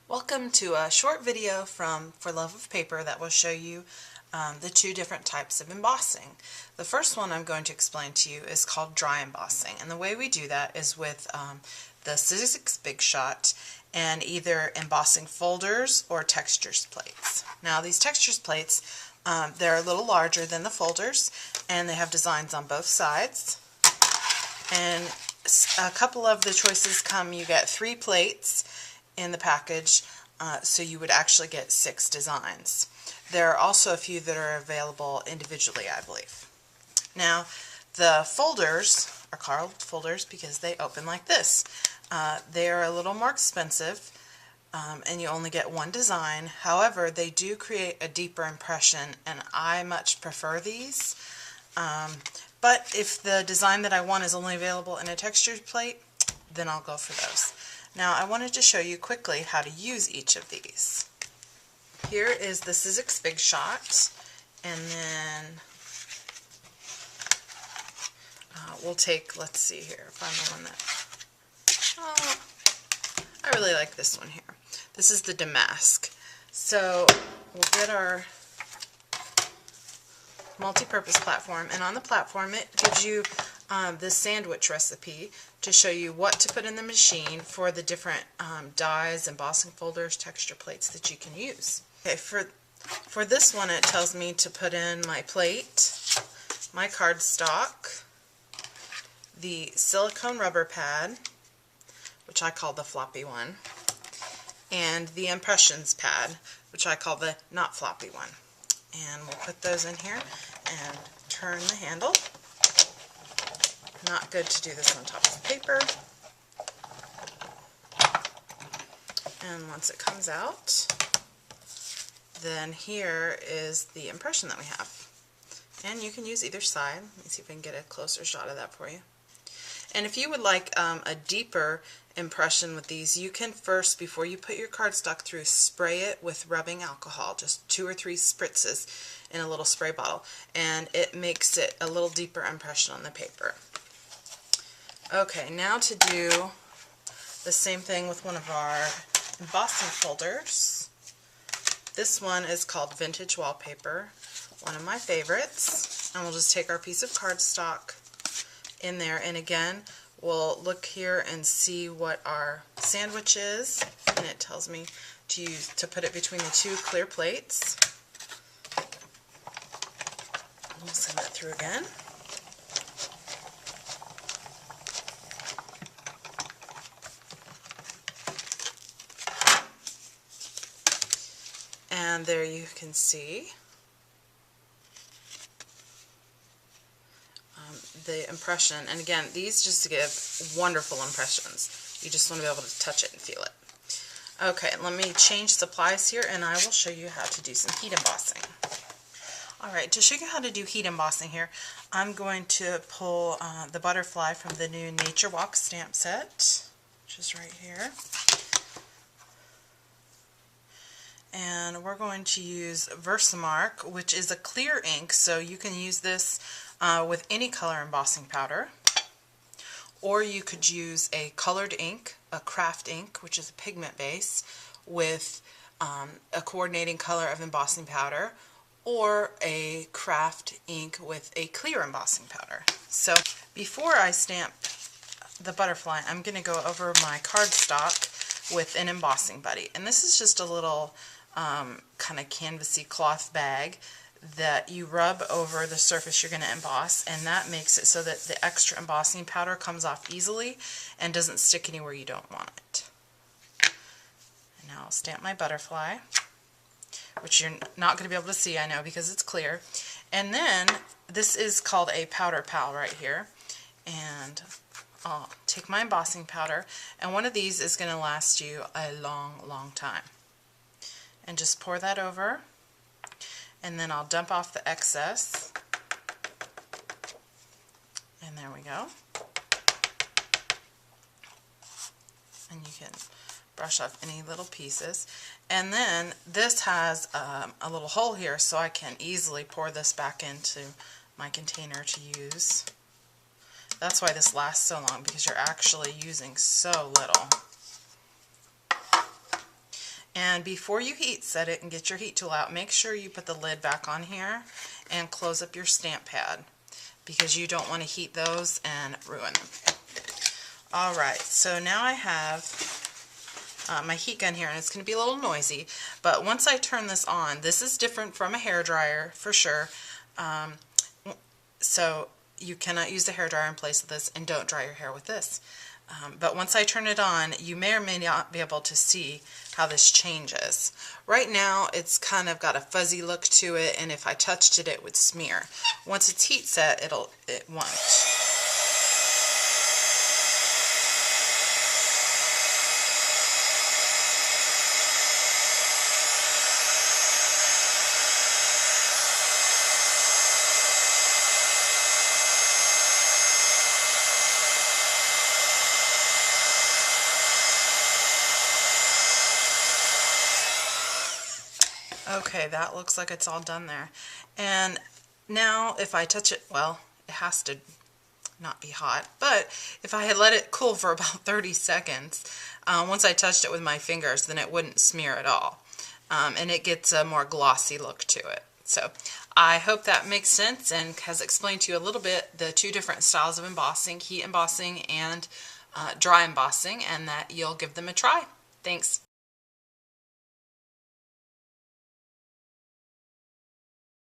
Welcome to a short video from For Love of Paper that will show you the two different types of embossing. The first one I'm going to explain to you is called dry embossing, and the way we do that is with the Sizzix Big Shot and either embossing folders or textures plates. Now these textures plates, they're a little larger than the folders and they have designs on both sides, and a couple of the choices come, you get 3 plates in the package, so you would actually get 6 designs. There are also a few that are available individually, I believe. Now, the folders are called folders because they open like this. They are a little more expensive, and you only get 1 design. However, they do create a deeper impression, and I much prefer these. But if the design that I want is only available in a textured plate, then I'll go for those. Now I wanted to show you quickly how to use each of these. Here is the Sizzix Big Shot, and then we'll take, let's see here, find the one that, I really like this one here. This is the Damask. So we'll get our multi-purpose platform, and on the platform it gives you the sandwich recipe to show you what to put in the machine for the different dies, embossing folders, texture plates that you can use. Okay, for this one it tells me to put in my plate, my cardstock, the silicone rubber pad, which I call the floppy one, and the impressions pad, which I call the not floppy one. And we'll put those in here and turn the handle. Not good to do this on top of the paper. And once it comes out, then here is the impression that we have. And you can use either side. Let me see if I can get a closer shot of that for you. And if you would like a deeper impression with these, you can first, before you put your cardstock through, spray it with rubbing alcohol, just 2 or 3 spritzes in a little spray bottle, and it makes it a little deeper impression on the paper. Okay, now to do the same thing with one of our embossing folders. This one is called Vintage Wallpaper, one of my favorites, and we'll just take our piece of cardstock in there, and again we'll look here and see what our sandwich is, and it tells me to put it between the 2 clear plates. We'll send that through again. And there you can see the impression. And again, these just give wonderful impressions. You just want to be able to touch it and feel it. Okay, let me change supplies here, and I will show you how to do some heat embossing. Alright, to show you how to do heat embossing here, I'm going to pull the butterfly from the new Nature Walk stamp set, which is right here. And we're going to use Versamark, which is a clear ink, so you can use this with any color embossing powder. Or you could use a colored ink, a craft ink, which is a pigment base, with a coordinating color of embossing powder, or a craft ink with a clear embossing powder. So before I stamp the butterfly, I'm going to go over my cardstock with an embossing buddy. And this is just a little kind of canvasy cloth bag that you rub over the surface you're going to emboss, and that makes it so that the extra embossing powder comes off easily and doesn't stick anywhere you don't want it. And now I'll stamp my butterfly, which you're not going to be able to see, I know, because it's clear. And then this is called a powder pal right here, and I'll take my embossing powder, and one of these is going to last you a long time. And just pour that over, and then I'll dump off the excess, and there we go. And you can brush off any little pieces. And then this has a little hole here, so I can easily pour this back into my container to use. That's why this lasts so long, because you're actually using so little. And before you heat set it and get your heat tool out, make sure you put the lid back on here and close up your stamp pad, because you don't want to heat those and ruin them. Alright, so now I have my heat gun here, and it's going to be a little noisy, but once I turn this on, this is different from a hairdryer for sure. So you cannot use the hairdryer in place of this, and don't dry your hair with this. But once I turn it on, you may or may not be able to see how this changes. Right now it's kind of got a fuzzy look to it, and if I touched it, it would smear. Once it's heat set, it won't. Okay, that looks like it's all done there. And now if I touch it, well, it has to not be hot, but if I had let it cool for about 30 seconds, once I touched it with my fingers, then it wouldn't smear at all. And it gets a more glossy look to it. So I hope that makes sense and has explained to you a little bit the two different styles of embossing, heat embossing and dry embossing, and that you'll give them a try. Thanks.